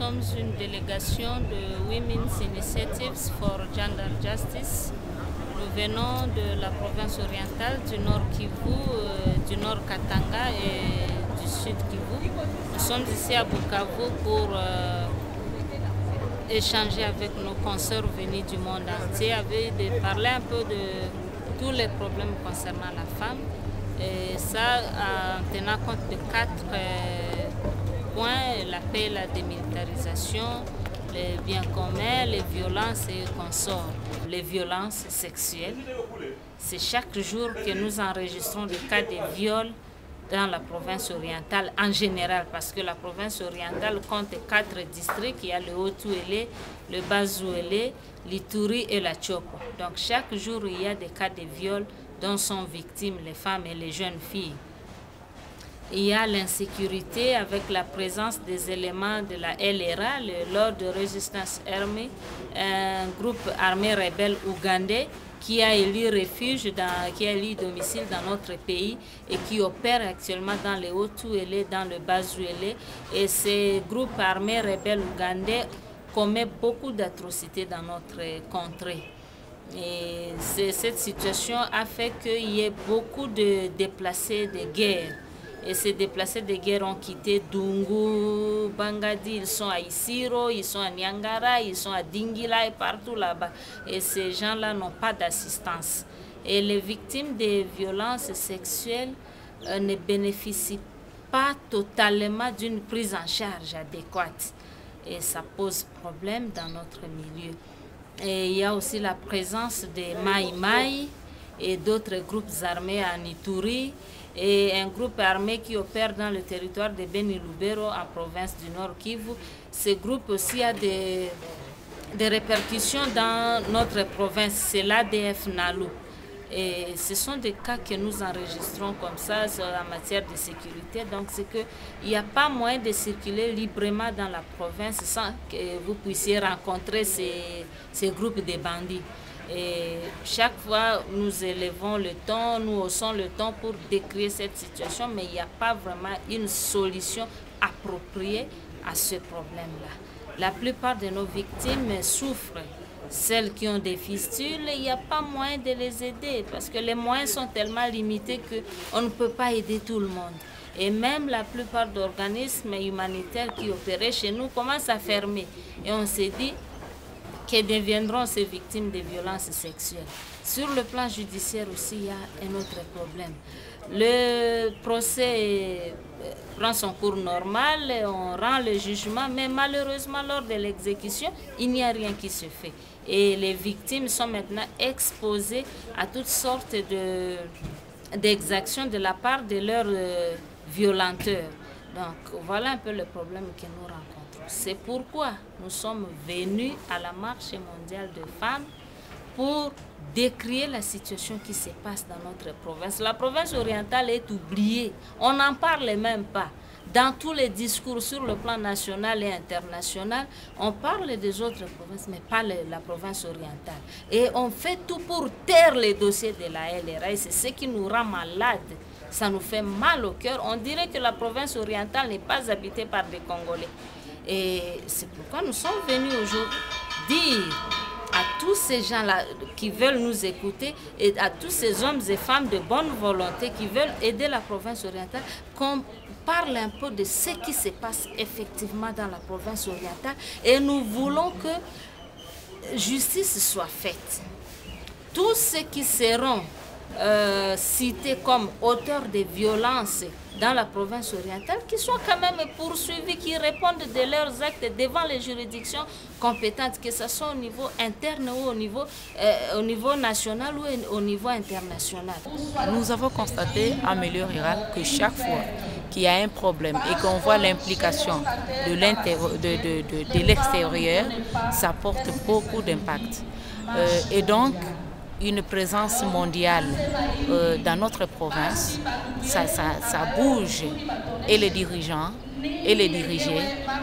sommes une délégation de Women's Initiatives for Gender Justice. Nous venons de la province orientale, du nord Kivu, du nord Katanga et du sud Kivu. Nous sommes ici à Bukavu pour échanger avec nos consoeurs venus du monde entier, de parler un peu de tous les problèmes concernant la femme. Et ça en tenant compte de 4 points: la paix, la démilitarisation, les biens communs, les violences et consorts. Les violences sexuelles, c'est chaque jour que nous enregistrons des cas de viol dans la province orientale en général, parce que la province orientale compte 4 districts. Il y a le Haut-Touélé, le Bas-Zouélé, l'Ituri et la Tchoko. Donc chaque jour, il y a des cas de viol dont sont victimes les femmes et les jeunes filles. Il y a l'insécurité avec la présence des éléments de la LRA, l'Ordre de résistance armée, un groupe armé rebelle ougandais qui a élu refuge, qui a élu domicile dans notre pays et qui opère actuellement dans le Haut-Touélé, dans le Bas-Zouélé. Et ces groupes armés rebelles ougandais commettent beaucoup d'atrocités dans notre contrée. Et cette situation a fait qu'il y ait beaucoup de déplacés de guerre. Et ces déplacés de guerre ont quitté Dungu, Bangadi, ils sont à Isiro, ils sont à Nyangara, ils sont à Dingila et partout là-bas. Et ces gens-là n'ont pas d'assistance. Et les victimes des violences sexuelles ne bénéficient pas totalement d'une prise en charge adéquate. Et ça pose problème dans notre milieu. Et il y a aussi la présence des Maï-Maï et d'autres groupes armés en Ituri, et un groupe armé qui opère dans le territoire de Beni-Lubero en province du Nord Kivu. Ce groupe aussi a des répercussions dans notre province, c'est l'ADF Nalu. Et ce sont des cas que nous enregistrons comme ça en matière de sécurité. Donc c'est qu'il n'y a pas moyen de circuler librement dans la province sans que vous puissiez rencontrer ces groupes de bandits. Et chaque fois, nous élevons le ton, nous haussons le ton pour décrire cette situation, mais il n'y a pas vraiment une solution appropriée à ce problème-là. La plupart de nos victimes souffrent. Celles qui ont des fistules, il n'y a pas moyen de les aider parce que les moyens sont tellement limités qu'on ne peut pas aider tout le monde. Et même la plupart d'organismes humanitaires qui opéraient chez nous commencent à fermer. Et on s'est dit, que deviendront ces victimes de violences sexuelles. Sur le plan judiciaire aussi, il y a un autre problème. Le procès prend son cours normal, on rend le jugement, mais malheureusement, lors de l'exécution, il n'y a rien qui se fait. Et les victimes sont maintenant exposées à toutes sortes d'exactions de la part de leurs violenteurs. Donc, voilà un peu le problème que nous rencontrons. C'est pourquoi nous sommes venus à la marche mondiale de femmes pour décrire la situation qui se passe dans notre province. La province orientale est oubliée, on n'en parle même pas. Dans tous les discours sur le plan national et international, on parle des autres provinces, mais pas la province orientale. Et on fait tout pour taire les dossiers de la LRA, et c'est ce qui nous rend malades. Ça nous fait mal au cœur. On dirait que la province orientale n'est pas habitée par des Congolais. Et c'est pourquoi nous sommes venus aujourd'hui dire à tous ces gens-là qui veulent nous écouter et à tous ces hommes et femmes de bonne volonté qui veulent aider la province orientale, qu'on parle un peu de ce qui se passe effectivement dans la province orientale. Et nous voulons que justice soit faite. Tous ceux qui seront cités comme auteurs de violences dans la province orientale, qui soient quand même poursuivis, qui répondent de leurs actes devant les juridictions compétentes, que ce soit au niveau interne ou au niveau national ou au niveau international. Nous avons constaté en milieu rural que chaque fois qu'il y a un problème et qu'on voit l'implication de l'extérieur, ça porte beaucoup d'impact. Et donc, une présence mondiale dans notre province, ça bouge et les dirigeants et les dirigés,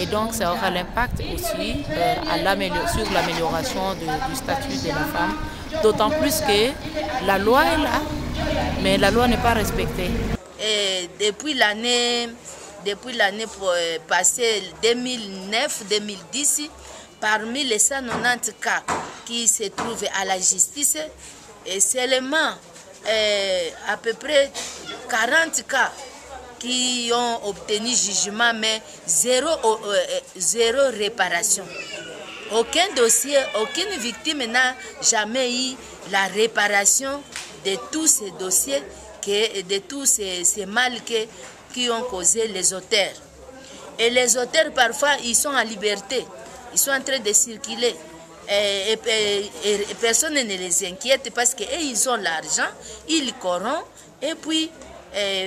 et donc ça aura l'impact aussi sur l'amélioration du statut de la femme, d'autant plus que la loi est là, mais la loi n'est pas respectée. Et depuis l'année depuis l'année passée 2009-2010, parmi les 190 cas qui se trouvent à la justice, et seulement à peu près 40 cas qui ont obtenu jugement, mais zéro réparation. Aucun dossier, aucune victime n'a jamais eu la réparation de tous ces dossiers, de tous ces mal qui ont causé les auteurs. Et les auteurs, parfois, ils sont en liberté, ils sont en train de circuler. Et personne ne les inquiète parce qu'ils ont l'argent, ils corrompent, et puis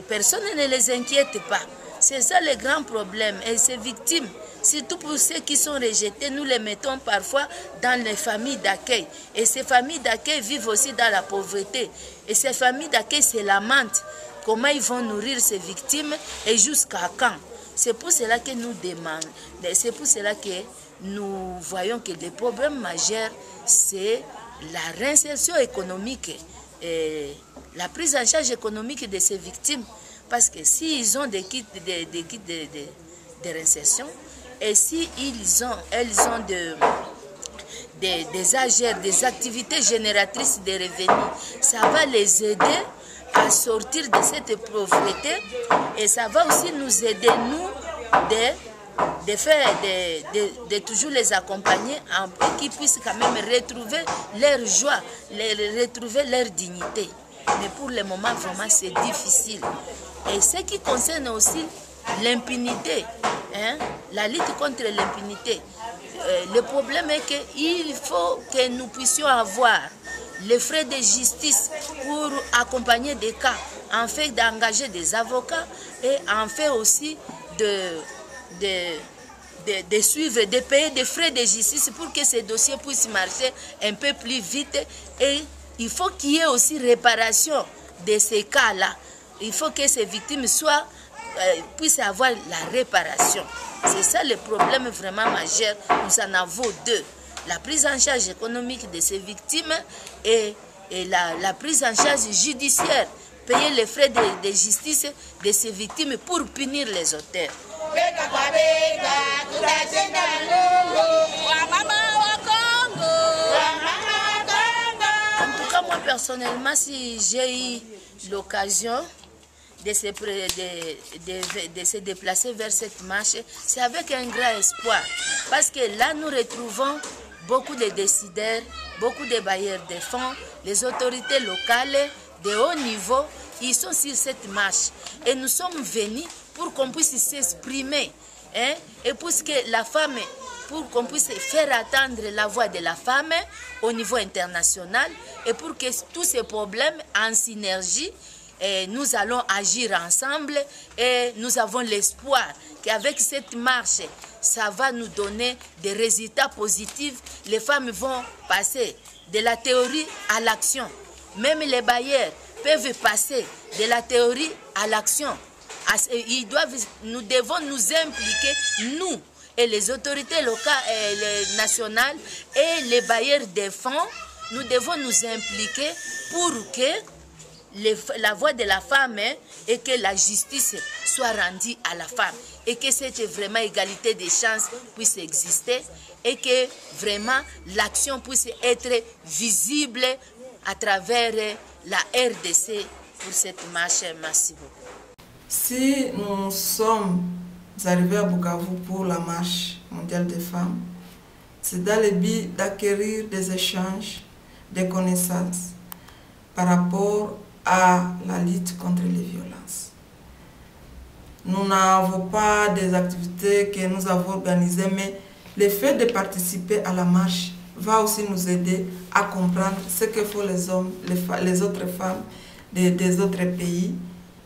personne ne les inquiète pas. C'est ça le grand problème. Et ces victimes, surtout pour ceux qui sont rejetés, nous les mettons parfois dans les familles d'accueil. Et ces familles d'accueil vivent aussi dans la pauvreté. Et ces familles d'accueil se lamentent comment ils vont nourrir ces victimes et jusqu'à quand. C'est pour cela que nous demandons, c'est pour cela que nous voyons que le problème majeur, c'est la réinsertion économique et la prise en charge économique de ces victimes. Parce que s'ils ont des kits de réinsertion et si elles ont des AGR, des activités génératrices de revenus, ça va les aider à sortir de cette pauvreté et ça va aussi nous aider, nous, de toujours les accompagner pour qu'ils puissent quand même retrouver leur joie, retrouver leur dignité. Mais pour le moment, vraiment, c'est difficile. Et ce qui concerne aussi l'impunité, la lutte contre l'impunité, le problème est qu'il faut que nous puissions avoir les frais de justice pour accompagner des cas, en fait d'engager des avocats et en fait aussi de suivre, de payer des frais de justice pour que ces dossiers puissent marcher un peu plus vite. Et il faut qu'il y ait aussi réparation de ces cas-là. Il faut que ces victimes puissent avoir la réparation. C'est ça le problème vraiment majeur. Nous en avons deux. La prise en charge économique de ces victimes et la prise en charge judiciaire. Payer les frais de justice de ces victimes pour punir les auteurs. En tout cas, moi personnellement, si j'ai eu l'occasion de se déplacer vers cette marche, c'est avec un grand espoir. Parce que là, nous retrouvons beaucoup de décideurs, beaucoup de bailleurs de fonds, les autorités locales de haut niveau, ils sont sur cette marche. Et nous sommes venus pour qu'on puisse s'exprimer. Et puisque la femme, pour qu'on puisse faire attendre la voix de la femme au niveau international, et pour que tous ces problèmes en synergie, nous allons agir ensemble et nous avons l'espoir qu'avec cette marche, ça va nous donner des résultats positifs. Les femmes vont passer de la théorie à l'action. Même les bailleurs peuvent passer de la théorie à l'action. Nous devons nous impliquer, nous et les autorités locales et nationales et les bailleurs des fonds, nous devons nous impliquer pour que la voix de la femme et que la justice soit rendue à la femme et que cette vraiment égalité des chances puisse exister et que vraiment l'action puisse être visible à travers la RDC pour cette marche. Merci beaucoup. Si nous sommes arrivés à Bukavu pour la marche mondiale des femmes, c'est dans le but d'acquérir des échanges, des connaissances par rapport à la lutte contre les violences. Nous n'avons pas des activités que nous avons organisées, mais le fait de participer à la marche va aussi nous aider à comprendre ce que font les hommes, les autres femmes des autres pays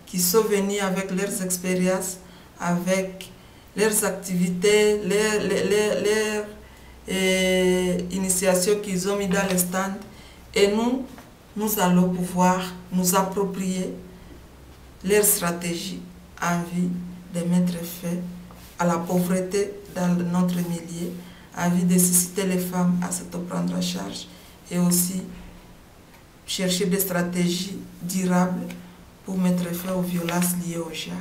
qui sont venus avec leurs expériences, avec leurs activités, leurs initiations qu'ils ont mis dans les stands. Et nous allons pouvoir nous approprier leurs stratégies en vue de mettre fin à la pauvreté dans notre milieu, en vue de susciter les femmes à se prendre en charge et aussi chercher des stratégies durables pour mettre fin aux violences liées au genre.